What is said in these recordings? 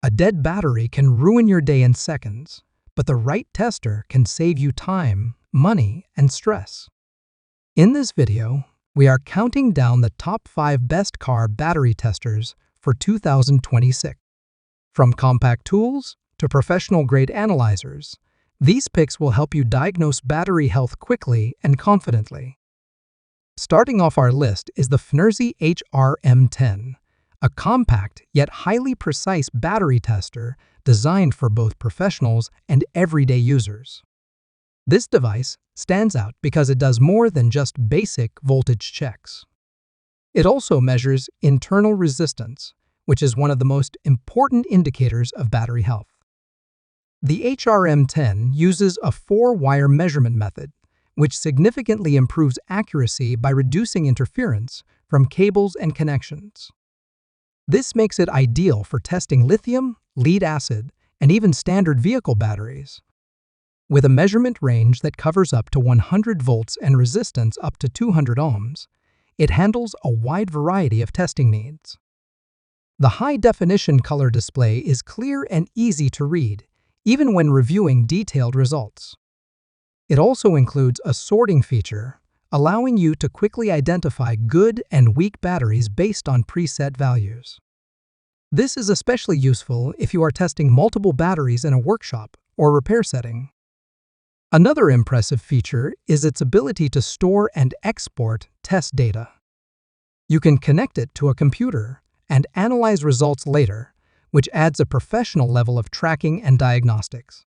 A dead battery can ruin your day in seconds, but the right tester can save you time, money, and stress. In this video, we are counting down the top 5 best car battery testers for 2026. From compact tools to professional-grade analyzers, these picks will help you diagnose battery health quickly and confidently. Starting off our list is the FNIRSI HRM10, a compact yet highly precise battery tester designed for both professionals and everyday users. This device stands out because it does more than just basic voltage checks. It also measures internal resistance, which is one of the most important indicators of battery health. The HRM10 uses a 4-wire measurement method, which significantly improves accuracy by reducing interference from cables and connections. This makes it ideal for testing lithium, lead-acid, and even standard vehicle batteries. With a measurement range that covers up to 100 volts and resistance up to 200 ohms, it handles a wide variety of testing needs. The high-definition color display is clear and easy to read, even when reviewing detailed results. It also includes a sorting feature, allowing you to quickly identify good and weak batteries based on preset values. This is especially useful if you are testing multiple batteries in a workshop or repair setting. Another impressive feature is its ability to store and export test data. You can connect it to a computer and analyze results later, which adds a professional level of tracking and diagnostics.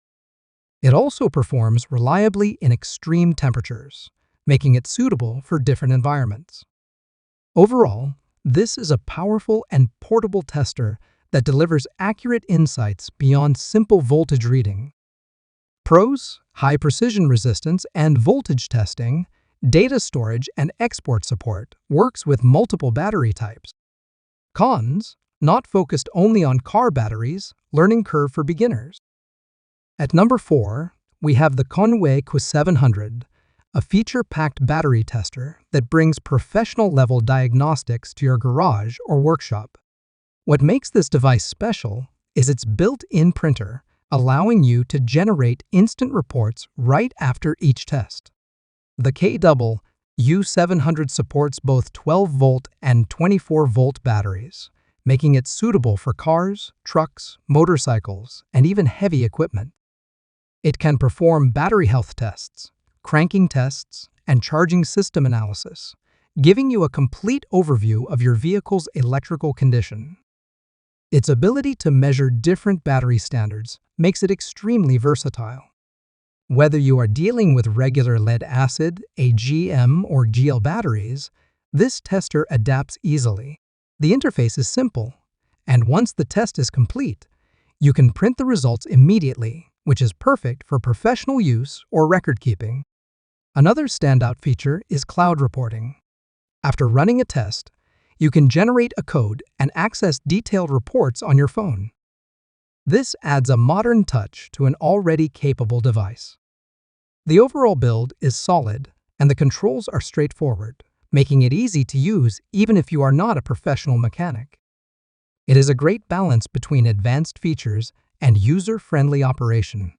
It also performs reliably in extreme temperatures, making it suitable for different environments. Overall, this is a powerful and portable tester that delivers accurate insights beyond simple voltage reading. Pros: high precision resistance and voltage testing, data storage and export support, works with multiple battery types. Cons: not focused only on car batteries, learning curve for beginners. At number 4, we have the KONNWEI Q700, a feature-packed battery tester that brings professional-level diagnostics to your garage or workshop. What makes this device special is its built-in printer, allowing you to generate instant reports right after each test. The KONNWEI-U700 supports both 12-volt and 24-volt batteries, making it suitable for cars, trucks, motorcycles, and even heavy equipment. It can perform battery health tests, cranking tests, and charging system analysis, giving you a complete overview of your vehicle's electrical condition. Its ability to measure different battery standards makes it extremely versatile. Whether you are dealing with regular lead-acid, AGM, or GL batteries, this tester adapts easily. The interface is simple, and once the test is complete, you can print the results immediately, which is perfect for professional use or record-keeping. Another standout feature is cloud reporting. After running a test, you can generate a code and access detailed reports on your phone. This adds a modern touch to an already capable device. The overall build is solid, and the controls are straightforward, making it easy to use even if you are not a professional mechanic. It is a great balance between advanced features and user-friendly operation.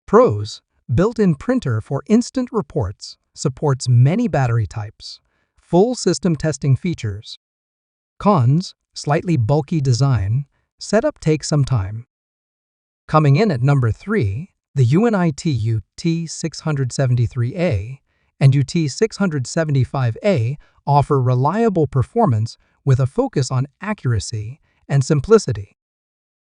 Pros: built-in printer for instant reports, supports many battery types, full system testing features. Cons: slightly bulky design, setup takes some time. Coming in at number 3, the UNI-T UT673A and UT675A offer reliable performance with a focus on accuracy and simplicity.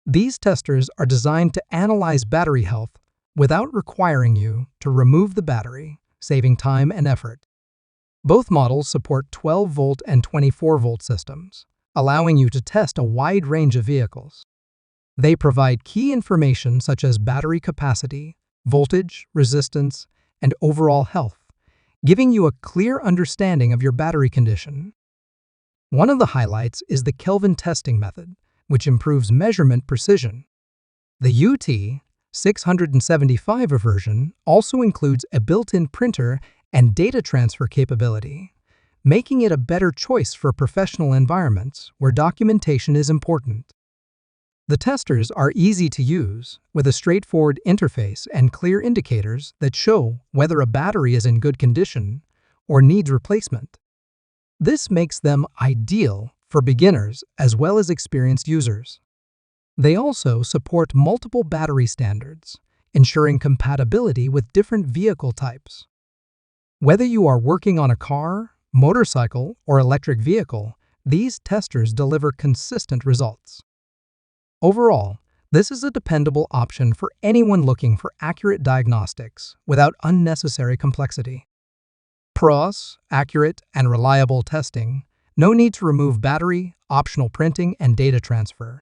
These testers are designed to analyze battery health without requiring you to remove the battery, saving time and effort. Both models support 12-volt and 24-volt systems, allowing you to test a wide range of vehicles. They provide key information such as battery capacity, voltage, resistance, and overall health, giving you a clear understanding of your battery condition. One of the highlights is the Kelvin testing method, which improves measurement precision. The UT675 version also includes a built-in printer and data transfer capability, making it a better choice for professional environments where documentation is important. The testers are easy to use, with a straightforward interface and clear indicators that show whether a battery is in good condition or needs replacement. This makes them ideal for beginners as well as experienced users. They also support multiple battery standards, ensuring compatibility with different vehicle types. Whether you are working on a car, motorcycle, or electric vehicle, these testers deliver consistent results. Overall, this is a dependable option for anyone looking for accurate diagnostics without unnecessary complexity. Pros: accurate and reliable testing, no need to remove battery, optional printing, and data transfer.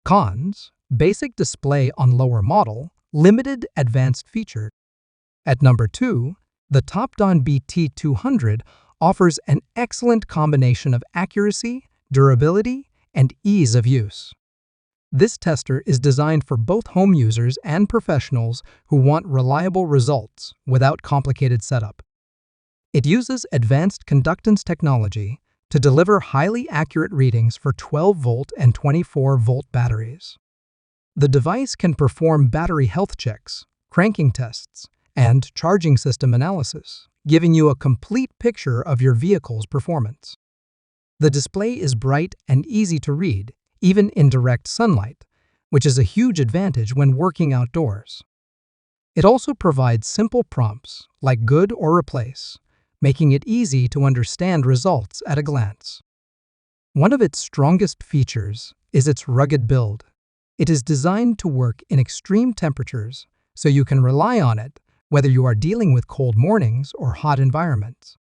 Cons: basic display on lower model, limited advanced feature. At number 2, the TOPDON BT200 offers an excellent combination of accuracy, durability, and ease of use. This tester is designed for both home users and professionals who want reliable results without complicated setup. It uses advanced conductance technology to deliver highly accurate readings for 12-volt and 24-volt batteries. The device can perform battery health checks, cranking tests, and charging system analysis, giving you a complete picture of your vehicle's performance. The display is bright and easy to read, even in direct sunlight, which is a huge advantage when working outdoors. It also provides simple prompts like good or replace, making it easy to understand results at a glance. One of its strongest features is its rugged build. It is designed to work in extreme temperatures, so you can rely on it whether you are dealing with cold mornings or hot environments.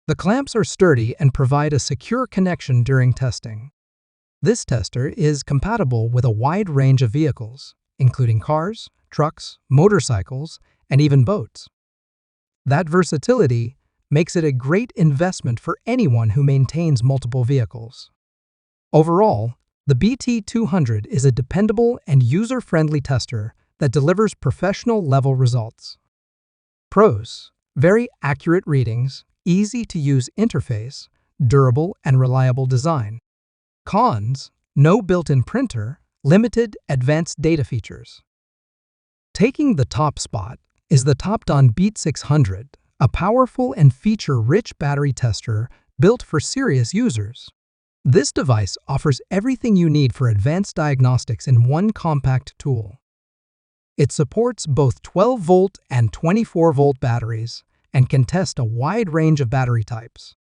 The clamps are sturdy and provide a secure connection during testing. This tester is compatible with a wide range of vehicles, including cars, trucks, motorcycles, and even boats. That versatility makes it a great investment for anyone who maintains multiple vehicles. Overall, the BT200 is a dependable and user-friendly tester that delivers professional-level results. Pros: very accurate readings, easy-to-use interface, durable and reliable design. Cons: no built-in printer, limited advanced data features. Taking the top spot is the TOPDON BT600, a powerful and feature-rich battery tester built for serious users. This device offers everything you need for advanced diagnostics in one compact tool. It supports both 12-volt and 24-volt batteries and can test a wide range of battery types.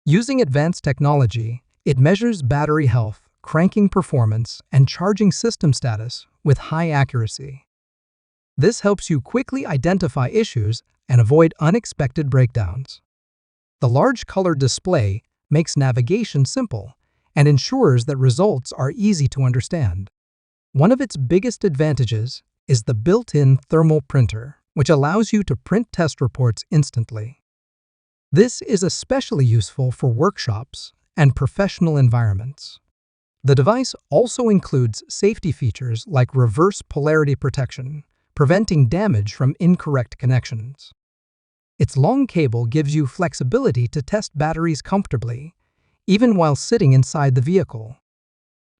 Using advanced technology, it measures battery health, cranking performance, and charging system status with high accuracy. This helps you quickly identify issues and avoid unexpected breakdowns. The large color display makes navigation simple and ensures that results are easy to understand. One of its biggest advantages is the built-in thermal printer, which allows you to print test reports instantly. This is especially useful for workshops and professional environments. The device also includes safety features like reverse polarity protection, preventing damage from incorrect connections. Its long cable gives you flexibility to test batteries comfortably, even while sitting inside the vehicle.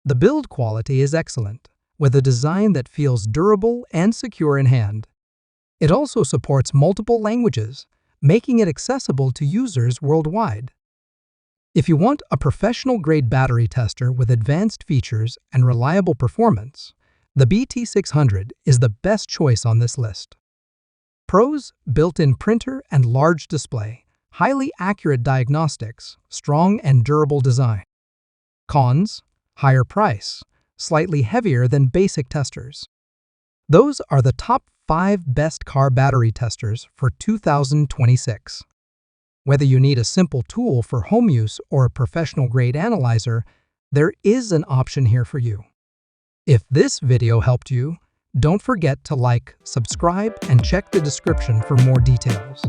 The build quality is excellent, with a design that feels durable and secure in hand. It also supports multiple languages, making it accessible to users worldwide. If you want a professional-grade battery tester with advanced features and reliable performance, the BT600 is the best choice on this list. Pros: built-in printer and large display, highly accurate diagnostics, strong and durable design. Cons: higher price, slightly heavier than basic testers. Those are the top 5 best car battery testers for 2026. Whether you need a simple tool for home use or a professional-grade analyzer, there is an option here for you. If this video helped you, don't forget to like, subscribe, and check the description for more details.